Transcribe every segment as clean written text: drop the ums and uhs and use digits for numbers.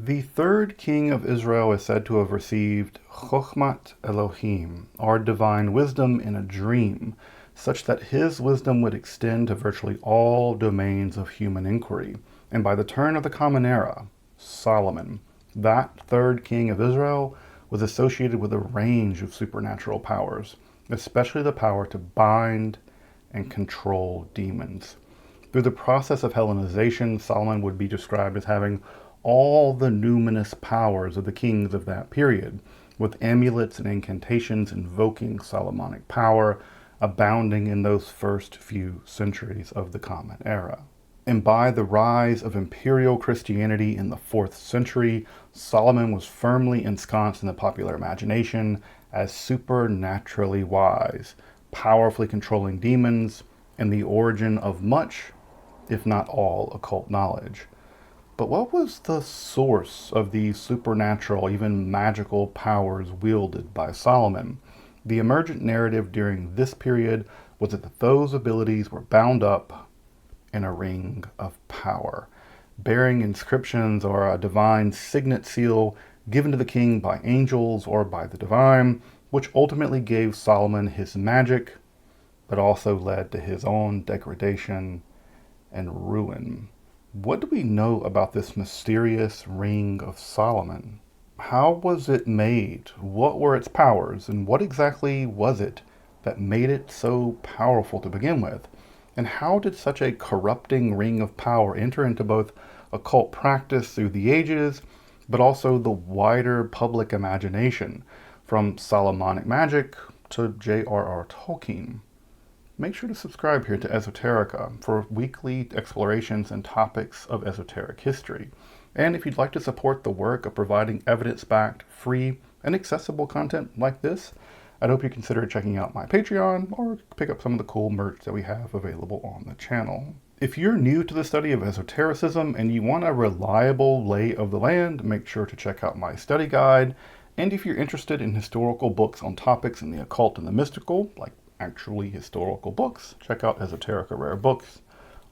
The third king of Israel is said to have received Chokhmat Elohim, or divine wisdom in a dream, such that his wisdom would extend to virtually all domains of human inquiry. And by the turn of the Common Era, Solomon, that third king of Israel, was associated with a range of supernatural powers, especially the power to bind and control demons. Through the process of Hellenization, Solomon would be described as having all the numinous powers of the kings of that period, with amulets and incantations invoking Solomonic power, abounding in those first few centuries of the Common Era. And by the rise of imperial Christianity in the 4th century, Solomon was firmly ensconced in the popular imagination as supernaturally wise, powerfully controlling demons, and the origin of much, if not all, occult knowledge. But what was the source of these supernatural, even magical powers wielded by Solomon? The emergent narrative during this period was that those abilities were bound up in a ring of power, bearing inscriptions or a divine signet seal given to the king by angels or by the divine, which ultimately gave Solomon his magic, but also led to his own degradation and ruin. What do we know about this mysterious Ring of Solomon? How was it made? What were its powers? And what exactly was it that made it so powerful to begin with? And how did such a corrupting ring of power enter into both occult practice through the ages, but also the wider public imagination, from Solomonic magic to J.R.R. Tolkien? Make sure to subscribe here to Esoterica for weekly explorations and topics of esoteric history. And if you'd like to support the work of providing evidence-backed, free, and accessible content like this, I'd hope you consider checking out my Patreon or pick up some of the cool merch that we have available on the channel. If you're new to the study of esotericism and you want a reliable lay of the land, make sure to check out my study guide. And if you're interested in historical books on topics in the occult and the mystical, like actually historical books, check out Esoterica Rare Books,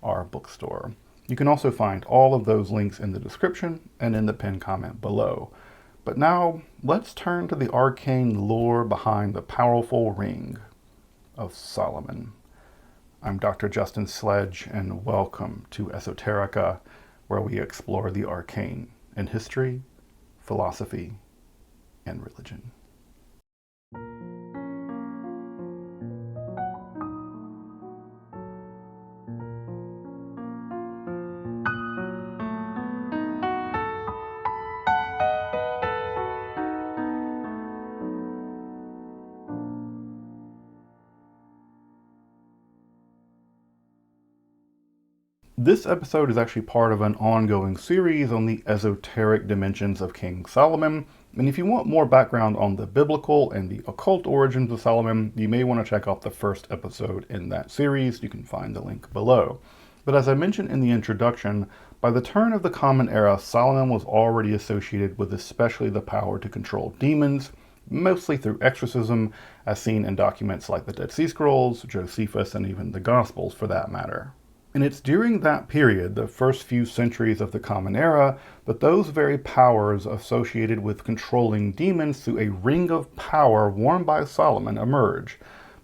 our bookstore. You can also find all of those links in the description and in the pinned comment below. But now, let's turn to the arcane lore behind the powerful Ring of Solomon. I'm Dr. Justin Sledge, and welcome to Esoterica, where we explore the arcane in history, philosophy, and religion. This episode is actually part of an ongoing series on the esoteric dimensions of King Solomon, and if you want more background on the biblical and the occult origins of Solomon, you may want to check out the first episode in that series. You can find the link below. But as I mentioned in the introduction, by the turn of the Common Era, Solomon was already associated with especially the power to control demons, mostly through exorcism, as seen in documents like the Dead Sea Scrolls, Josephus, and even the Gospels for that matter. And it's during that period, the first few centuries of the Common Era, that those very powers associated with controlling demons through a ring of power worn by Solomon emerge.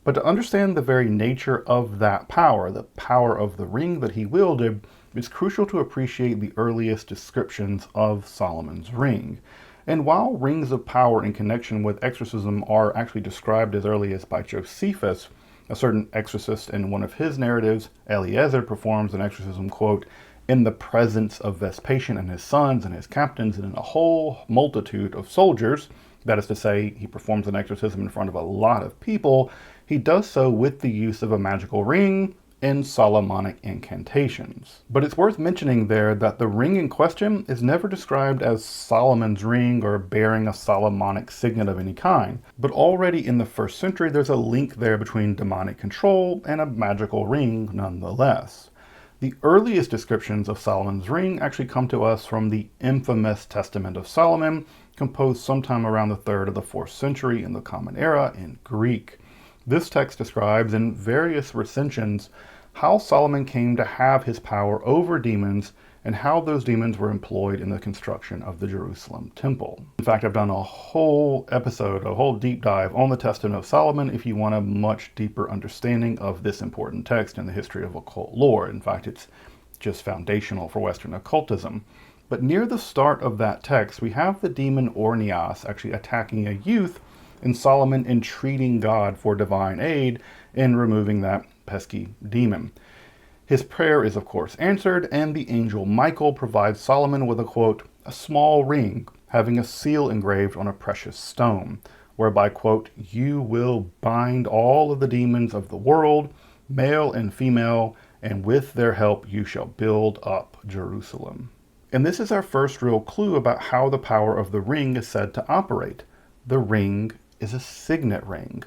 But to understand the very nature of that power, the power of the ring that he wielded, it's crucial to appreciate the earliest descriptions of Solomon's ring. And while rings of power in connection with exorcism are actually described as early as by Josephus, a certain exorcist in one of his narratives, Eliezer, performs an exorcism, quote, in the presence of Vespasian and his sons and his captains and in a whole multitude of soldiers. That is to say, he performs an exorcism in front of a lot of people. He does so with the use of a magical ring and Solomonic incantations. But it's worth mentioning there that the ring in question is never described as Solomon's ring or bearing a Solomonic signet of any kind. But already in the 1st century, there's a link there between demonic control and a magical ring nonetheless. The earliest descriptions of Solomon's ring actually come to us from the infamous Testament of Solomon, composed sometime around the 3rd or the 4th century in the Common Era in Greek. This text describes in various recensions how Solomon came to have his power over demons and how those demons were employed in the construction of the Jerusalem temple. In fact, I've done a whole episode, a whole deep dive on the Testament of Solomon if you want a much deeper understanding of this important text in the history of occult lore. In fact, it's just foundational for Western occultism. But near the start of that text, we have the demon Ornias actually attacking a youth, and Solomon entreating God for divine aid in removing that pesky demon. His prayer is, of course, answered, and the angel Michael provides Solomon with a, quote, a small ring having a seal engraved on a precious stone, whereby, quote, you will bind all of the demons of the world, male and female, and with their help you shall build up Jerusalem. And this is our first real clue about how the power of the ring is said to operate. The ring is a signet ring.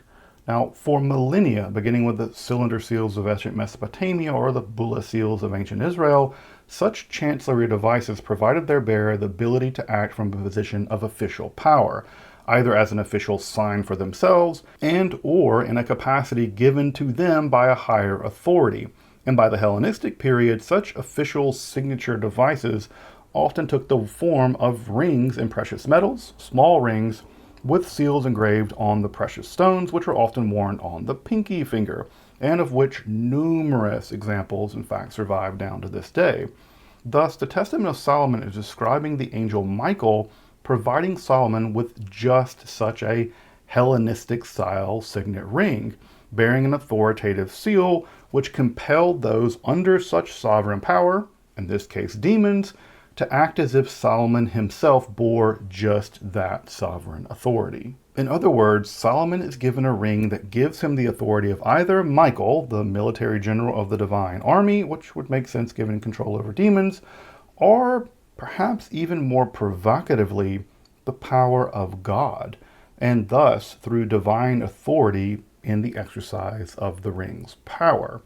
Now, for millennia, beginning with the cylinder seals of ancient Mesopotamia or the bulla seals of ancient Israel, such chancellery devices provided their bearer the ability to act from a position of official power, either as an official sign for themselves and or in a capacity given to them by a higher authority. And by the Hellenistic period, such official signature devices often took the form of rings in precious metals, small rings, with seals engraved on the precious stones, which are often worn on the pinky finger, and of which numerous examples, in fact, survive down to this day. Thus, the Testament of Solomon is describing the angel Michael providing Solomon with just such a Hellenistic-style signet ring, bearing an authoritative seal, which compelled those under such sovereign power, in this case demons, to act as if Solomon himself bore just that sovereign authority. In other words, Solomon is given a ring that gives him the authority of either Michael, the military general of the divine army, which would make sense given control over demons, or perhaps even more provocatively, the power of God, and thus through divine authority in the exercise of the ring's power.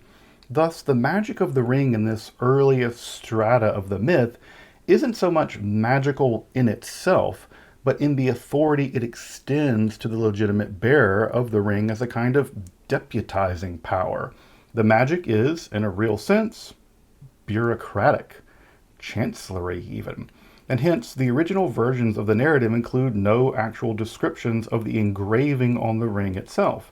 Thus, the magic of the ring in this earliest strata of the myth isn't so much magical in itself, but in the authority it extends to the legitimate bearer of the ring as a kind of deputizing power. The magic is, in a real sense, bureaucratic, chancellery even, and hence the original versions of the narrative include no actual descriptions of the engraving on the ring itself.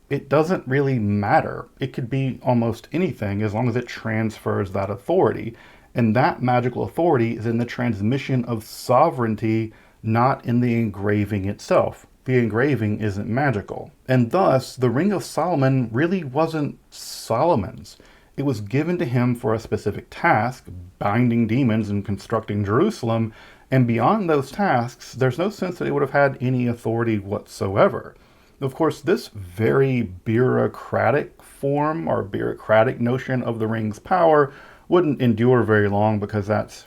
It doesn't really matter. It could be almost anything as long as it transfers that authority. And that magical authority is in the transmission of sovereignty, not in the engraving itself. The engraving isn't magical. And thus, the Ring of Solomon really wasn't Solomon's. It was given to him for a specific task, binding demons and constructing Jerusalem. And beyond those tasks, there's no sense that it would have had any authority whatsoever. Of course, this very bureaucratic form or bureaucratic notion of the ring's power wouldn't endure very long because that's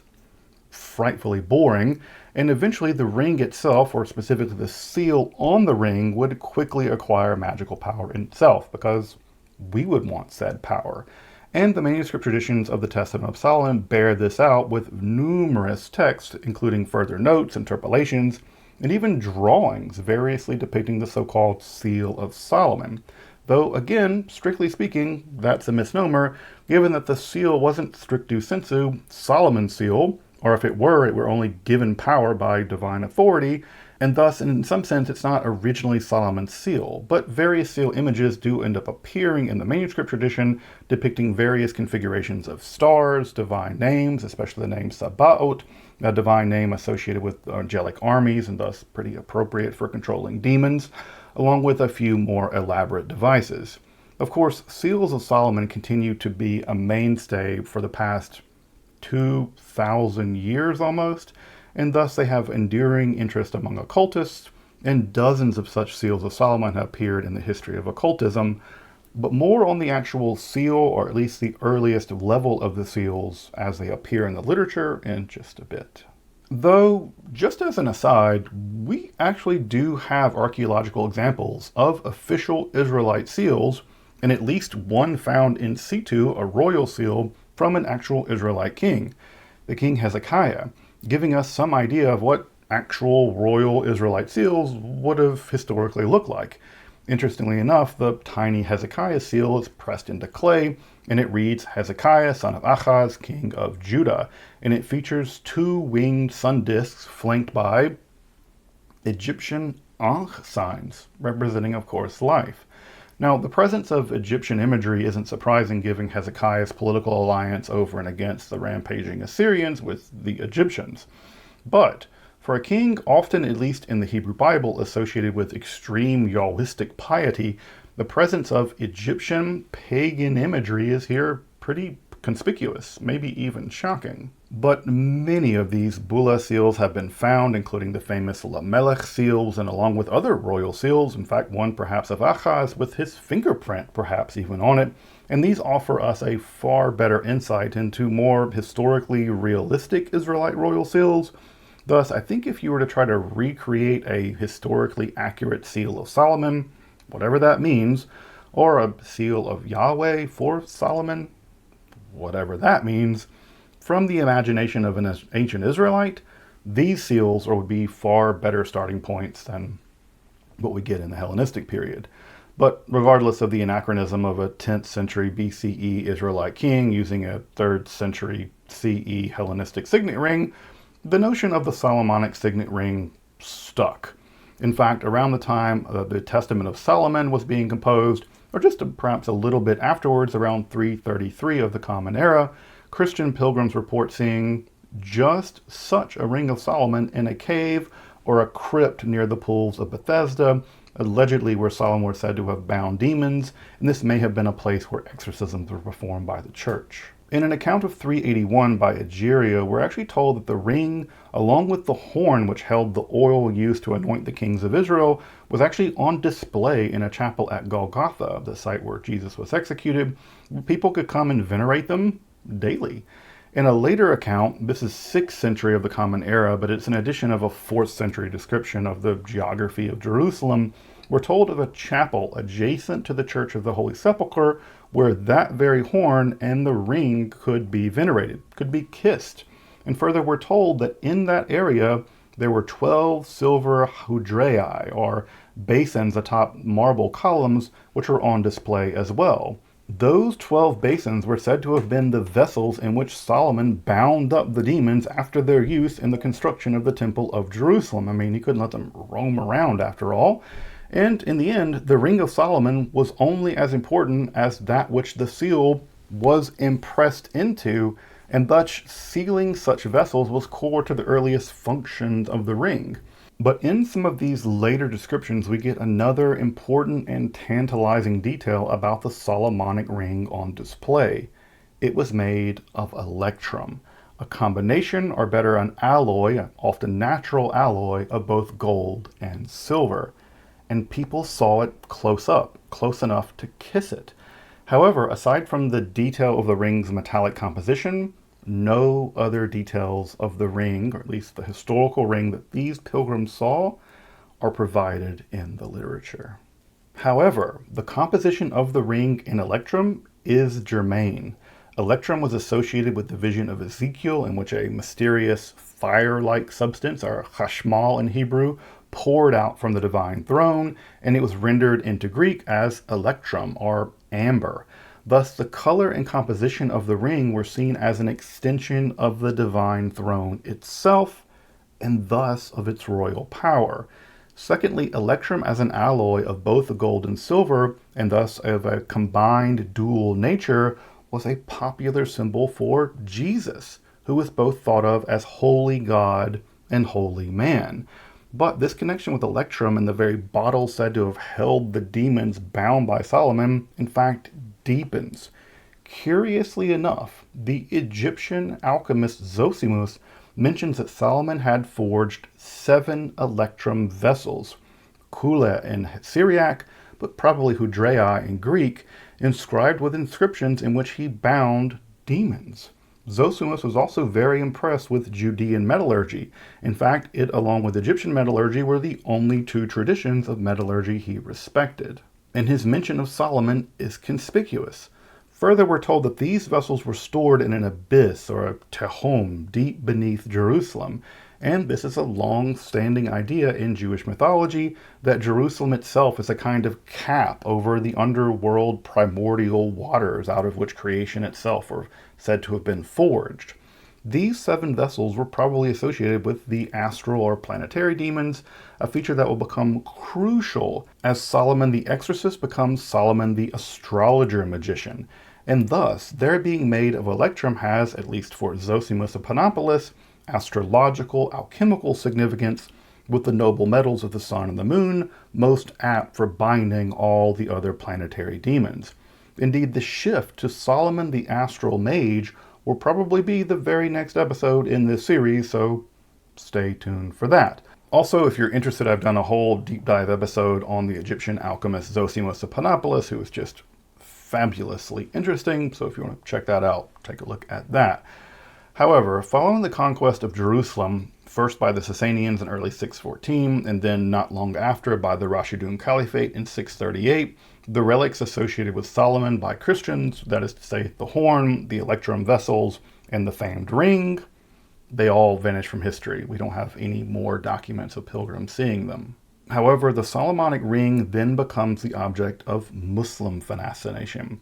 frightfully boring, and eventually the ring itself, or specifically the seal on the ring, would quickly acquire magical power in itself because we would want said power. And the manuscript traditions of the Testament of Solomon bear this out with numerous texts, including further notes, interpolations, and even drawings variously depicting the so-called Seal of Solomon. Though, again, strictly speaking, that's a misnomer, given that the seal wasn't stricto sensu Solomon's seal, or if it were only given power by divine authority, and thus, in some sense, it's not originally Solomon's seal. But various seal images do end up appearing in the manuscript tradition, depicting various configurations of stars, divine names, especially the name Sabaoth, a divine name associated with angelic armies, and thus pretty appropriate for controlling demons, along with a few more elaborate devices. Of course, seals of Solomon continue to be a mainstay for the past 2,000 years almost, and thus they have enduring interest among occultists, and dozens of such seals of Solomon have appeared in the history of occultism, but more on the actual seal, or at least the earliest level of the seals as they appear in the literature, in just a bit. Though, just as an aside, we actually do have archaeological examples of official Israelite seals, and at least one found in situ, a royal seal from an actual Israelite king, the King Hezekiah, giving us some idea of what actual royal Israelite seals would have historically looked like. Interestingly enough, the tiny Hezekiah seal is pressed into clay, and it reads Hezekiah, son of Achaz, king of Judah, and it features two winged sun discs flanked by Egyptian Ankh signs, representing, of course, life. Now, the presence of Egyptian imagery isn't surprising given Hezekiah's political alliance over and against the rampaging Assyrians with the Egyptians. But for a king, often, at least in the Hebrew Bible, associated with extreme Yahwistic piety, the presence of Egyptian pagan imagery is here pretty conspicuous, maybe even shocking. But many of these Bula seals have been found, including the famous Lamelech seals, and along with other royal seals, in fact one perhaps of Achaz with his fingerprint perhaps even on it, and these offer us a far better insight into more historically realistic Israelite royal seals. Thus, I think if you were to try to recreate a historically accurate seal of Solomon, whatever that means, or a seal of Yahweh for Solomon, whatever that means, from the imagination of an ancient Israelite, these seals would be far better starting points than what we get in the Hellenistic period. But regardless of the anachronism of a 10th century BCE Israelite king using a 3rd century CE Hellenistic signet ring, the notion of the Solomonic signet ring stuck. In fact, around the time the Testament of Solomon was being composed, or just perhaps a little bit afterwards, around 333 of the Common Era, Christian pilgrims report seeing just such a ring of Solomon in a cave or a crypt near the pools of Bethesda, allegedly where Solomon was said to have bound demons, and this may have been a place where exorcisms were performed by the church. In an account of 381 by Egeria, we're actually told that the ring, along with the horn which held the oil used to anoint the kings of Israel, was actually on display in a chapel at Golgotha, the site where Jesus was executed. People could come and venerate them daily. In a later account, this is 6th century of the Common Era, but it's an addition of a 4th century description of the geography of Jerusalem, we're told of a chapel adjacent to the Church of the Holy Sepulchre where that very horn and the ring could be venerated, could be kissed. And further, we're told that in that area there were 12 silver hudrei, or basins atop marble columns, which were on display as well. Those 12 basins were said to have been the vessels in which Solomon bound up the demons after their use in the construction of the Temple of Jerusalem. I mean, he couldn't let them roam around after all. And in the end, the Ring of Solomon was only as important as that which the seal was impressed into, and thus sealing such vessels was core to the earliest functions of the ring. But in some of these later descriptions, we get another important and tantalizing detail about the Solomonic ring on display. It was made of electrum, a combination, or better, an alloy, often natural alloy, of both gold and silver. And people saw it close up, close enough to kiss it. However, aside from the detail of the ring's metallic composition, no other details of the ring, or at least the historical ring that these pilgrims saw, are provided in the literature. However, the composition of the ring in electrum is germane. Electrum was associated with the vision of Ezekiel, in which a mysterious fire-like substance, or chashmal in Hebrew, poured out from the divine throne, and it was rendered into Greek as electrum, or amber. Thus, the color and composition of the ring were seen as an extension of the divine throne itself, and thus of its royal power. Secondly, electrum as an alloy of both the gold and silver, and thus of a combined dual nature, was a popular symbol for Jesus, who was both thought of as holy God and holy man. But this connection with electrum and the very bottle said to have held the demons bound by Solomon, in fact, deepens. Curiously enough, the Egyptian alchemist Zosimus mentions that Solomon had forged 7 electrum vessels, kule in Syriac, but probably hudrei in Greek, inscribed with inscriptions in which he bound demons. Zosimus was also very impressed with Judean metallurgy. In fact, it, along with Egyptian metallurgy, were the only 2 traditions of metallurgy he respected. And his mention of Solomon is conspicuous. Further, we're told that these vessels were stored in an abyss, or a tehom, deep beneath Jerusalem. And this is a long-standing idea in Jewish mythology that Jerusalem itself is a kind of cap over the underworld primordial waters out of which creation itself are said to have been forged. These 7 vessels were probably associated with the astral or planetary demons, a feature that will become crucial as Solomon the Exorcist becomes Solomon the Astrologer Magician. And thus, their being made of electrum has, at least for Zosimus of Panopolis, astrological, alchemical significance, with the noble metals of the sun and the moon most apt for binding all the other planetary demons. Indeed, the shift to Solomon the Astral Mage will probably be the very next episode in this series, so stay tuned for that. Also, if you're interested, I've done a whole deep dive episode on the Egyptian alchemist Zosimus of Panopolis, who is just fabulously interesting, so if you want to check that out, take a look at that. However, following the conquest of Jerusalem, first by the Sasanians in early 614, and then not long after by the Rashidun Caliphate in 638, the relics associated with Solomon by Christians, that is to say the horn, the electrum vessels, and the famed ring, they all vanish from history. We don't have any more documents of pilgrims seeing them. However, the Solomonic ring then becomes the object of Muslim fascination.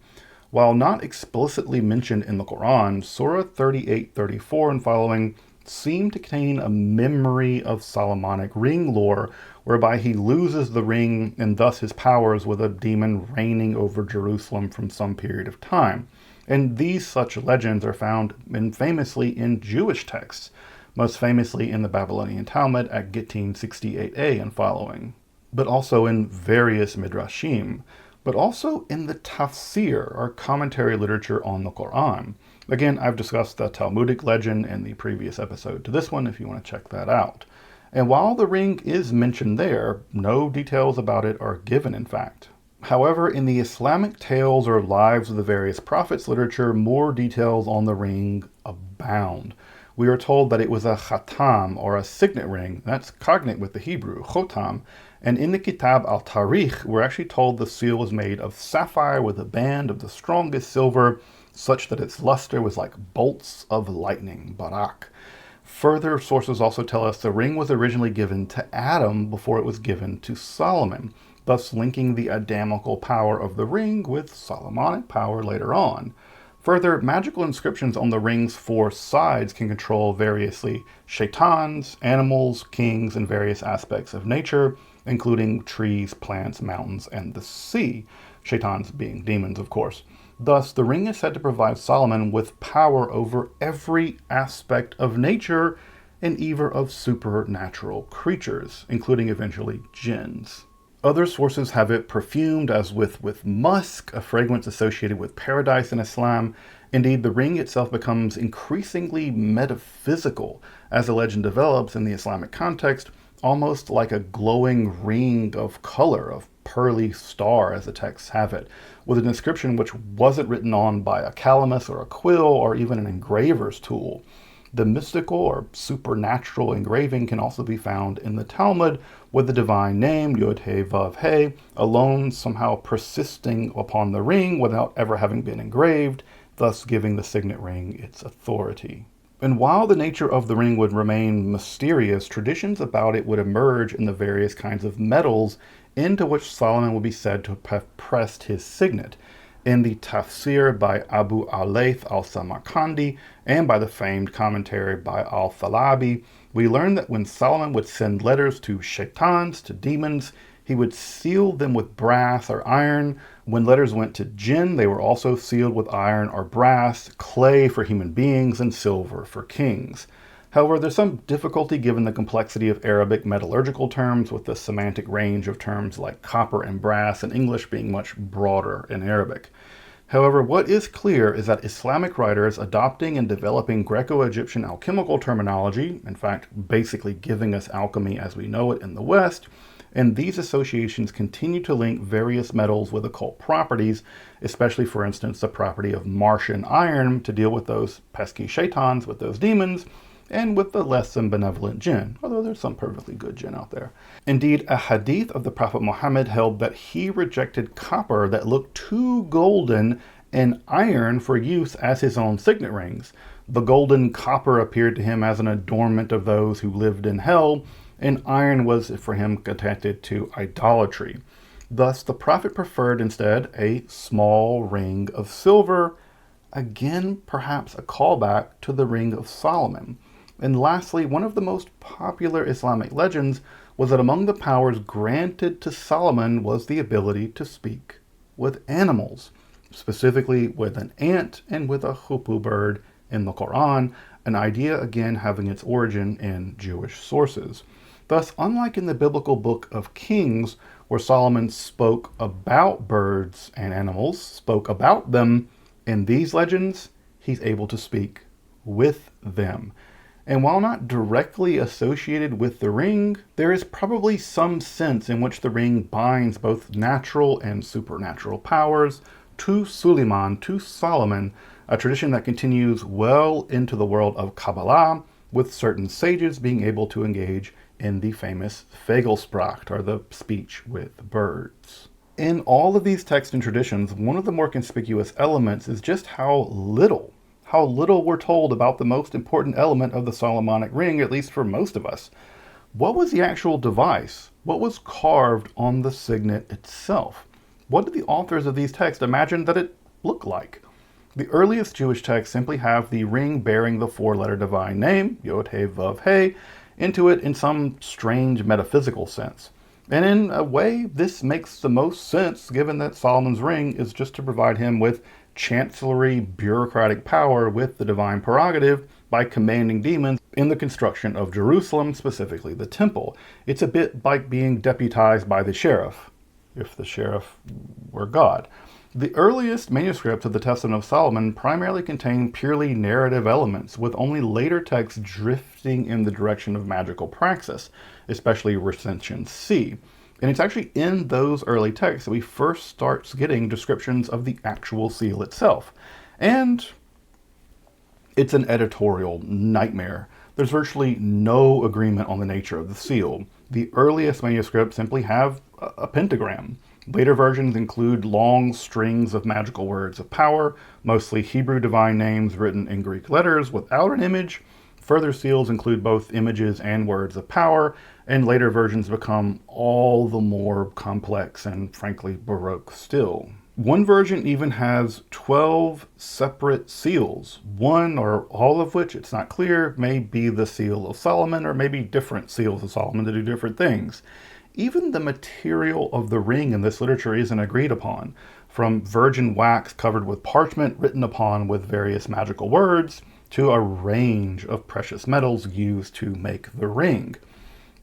While not explicitly mentioned in the Quran, Surah 38-34 and following seem to contain a memory of Solomonic ring lore, whereby he loses the ring and thus his powers with a demon reigning over Jerusalem from some period of time. And these such legends are found famously in Jewish texts, most famously in the Babylonian Talmud at Gittin 68a and following, but also in various midrashim, but also in the tafsir, or commentary literature on the Quran. Again, I've discussed the Talmudic legend in the previous episode to this one if you want to check that out. And while the ring is mentioned there, no details about it are given, in fact. However, in the Islamic tales or lives of the various prophets literature, more details on the ring abound. We are told that it was a khatam, or a signet ring, that's cognate with the Hebrew, chotam, and in the Kitab al-Tarikh, we're actually told the seal was made of sapphire with a band of the strongest silver, such that its luster was like bolts of lightning, barak. Further sources also tell us the ring was originally given to Adam before it was given to Solomon, thus linking the Adamical power of the ring with Solomonic power later on. Further, magical inscriptions on the ring's 4 sides can control variously shaitans, animals, kings, and various aspects of nature, including trees, plants, mountains, and the sea. Shaitans being demons, of course. Thus, the ring is said to provide Solomon with power over every aspect of nature and even of supernatural creatures, including eventually jinns. Other sources have it perfumed as with musk, a fragrance associated with paradise in Islam. Indeed, the ring itself becomes increasingly metaphysical as the legend develops in the Islamic context, almost like a glowing ring of color, of pearly star as the texts have it, with an inscription which wasn't written on by a calamus or a quill or even an engraver's tool. The mystical or supernatural engraving can also be found in the Talmud, with the divine name, Yod-He-Vav-He, alone somehow persisting upon the ring without ever having been engraved, thus giving the signet ring its authority. And while the nature of the ring would remain mysterious, traditions about it would emerge in the various kinds of metals into which Solomon would be said to have pressed his signet. In the tafsir by Abu al-Layth al-Samarkandi and by the famed commentary by al-Thalabi, we learn that when Solomon would send letters to shaitans, to demons, he would seal them with brass or iron. When letters went to jinn, they were also sealed with iron or brass, clay for human beings, and silver for kings. However, there's some difficulty given the complexity of Arabic metallurgical terms, with the semantic range of terms like copper and brass in English being much broader in Arabic. However, what is clear is that Islamic writers adopting and developing Greco-Egyptian alchemical terminology, in fact, basically giving us alchemy as we know it in the West, and these associations continue to link various metals with occult properties, especially, for instance, the property of Martian iron to deal with those pesky shaitans, with those demons, and with the less than benevolent jinn, although there's some perfectly good jinn out there. Indeed, a hadith of the Prophet Muhammad held that he rejected copper that looked too golden and iron for use as his own signet rings. The golden copper appeared to him as an adornment of those who lived in hell, and iron was for him connected to idolatry. Thus, the prophet preferred instead a small ring of silver, again, perhaps a callback to the Ring of Solomon. And lastly, one of the most popular Islamic legends was that among the powers granted to Solomon was the ability to speak with animals, specifically with an ant and with a hoopoe bird in the Quran, an idea again having its origin in Jewish sources. Thus, unlike in the biblical book of Kings, where Solomon spoke about birds and animals, spoke about them, in these legends, he's able to speak with them. And while not directly associated with the ring, there is probably some sense in which the ring binds both natural and supernatural powers to Suleiman, to Solomon, a tradition that continues well into the world of Kabbalah, with certain sages being able to engage in the famous Vogelsprache, or the speech with birds. In all of these texts and traditions, one of the more conspicuous elements is just how little we're told about the most important element of the Solomonic ring, at least for most of us. What was the actual device? What was carved on the signet itself? What did the authors of these texts imagine that it looked like? The earliest Jewish texts simply have the ring bearing the four-letter divine name, Yod He Vav He, into it in some strange metaphysical sense. And in a way, this makes the most sense given that Solomon's ring is just to provide him with chancellery bureaucratic power with the divine prerogative by commanding demons in the construction of Jerusalem, specifically the temple. It's a bit like being deputized by the sheriff, if the sheriff were God. The earliest manuscripts of the Testament of Solomon primarily contain purely narrative elements, with only later texts drifting in the direction of magical praxis, especially Recension C. And it's actually in those early texts that we first start getting descriptions of the actual seal itself. And it's an editorial nightmare. There's virtually no agreement on the nature of the seal. The earliest manuscripts simply have a pentagram. Later versions include long strings of magical words of power, mostly Hebrew divine names written in Greek letters without an image. Further seals include both images and words of power, and later versions become all the more complex and frankly Baroque still. One version even has 12 separate seals, one or all of which, it's not clear, may be the seal of Solomon, or maybe different seals of Solomon to do different things. Even the material of the ring in this literature isn't agreed upon, from virgin wax covered with parchment written upon with various magical words, to a range of precious metals used to make the ring.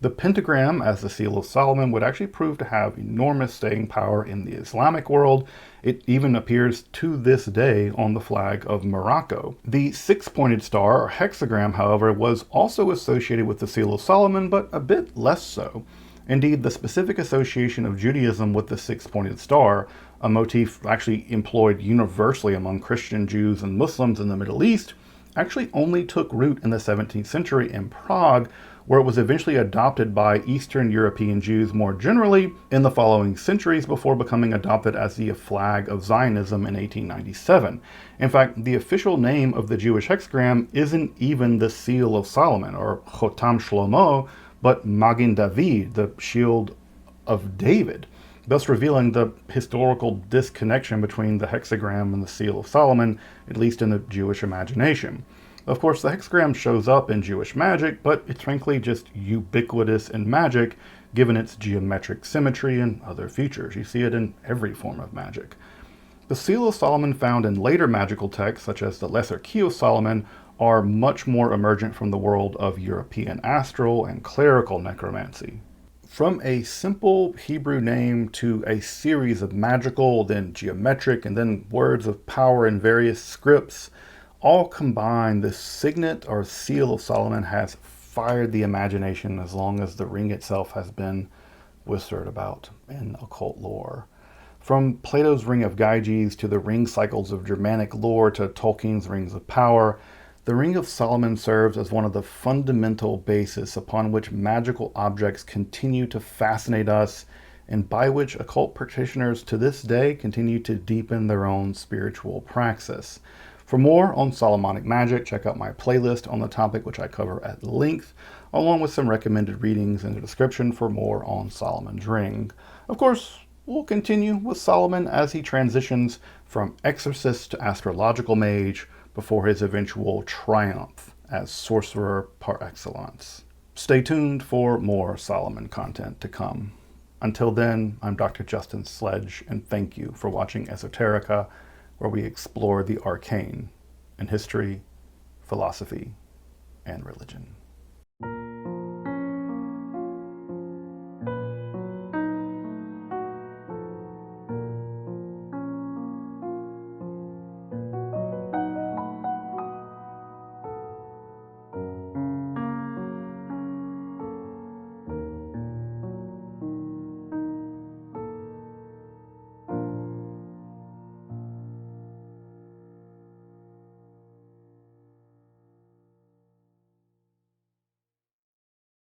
The pentagram, as the seal of Solomon, would actually prove to have enormous staying power in the Islamic world. It even appears to this day on the flag of Morocco. The six-pointed star, or hexagram, however, was also associated with the seal of Solomon, but a bit less so. Indeed, the specific association of Judaism with the six-pointed star, a motif actually employed universally among Christian Jews and Muslims in the Middle East, actually only took root in the 17th century in Prague, where it was eventually adopted by Eastern European Jews more generally in the following centuries before becoming adopted as the flag of Zionism in 1897. In fact, the official name of the Jewish hexagram isn't even the Seal of Solomon, or Chotam Shlomo, but Magen David, the Shield of David, thus revealing the historical disconnection between the hexagram and the Seal of Solomon, at least in the Jewish imagination. Of course, the hexagram shows up in Jewish magic, but it's frankly just ubiquitous in magic, given its geometric symmetry and other features. You see it in every form of magic. The Seal of Solomon found in later magical texts, such as the Lesser Key of Solomon, are much more emergent from the world of European astral and clerical necromancy. From a simple Hebrew name to a series of magical, then geometric, and then words of power in various scripts, all combined, this signet or seal of Solomon has fired the imagination as long as the ring itself has been whispered about in occult lore. From Plato's Ring of Gyges to the ring cycles of Germanic lore to Tolkien's Rings of Power, the Ring of Solomon serves as one of the fundamental bases upon which magical objects continue to fascinate us, and by which occult practitioners to this day continue to deepen their own spiritual praxis. For more on Solomonic magic, check out my playlist on the topic, which I cover at length, along with some recommended readings in the description for more on Solomon's ring. Of course, we'll continue with Solomon as he transitions from exorcist to astrological mage before his eventual triumph as sorcerer par excellence. Stay tuned for more Solomon content to come. Until then, I'm Dr. Justin Sledge, and thank you for watching Esoterica, where we explore the arcane in history, philosophy, and religion.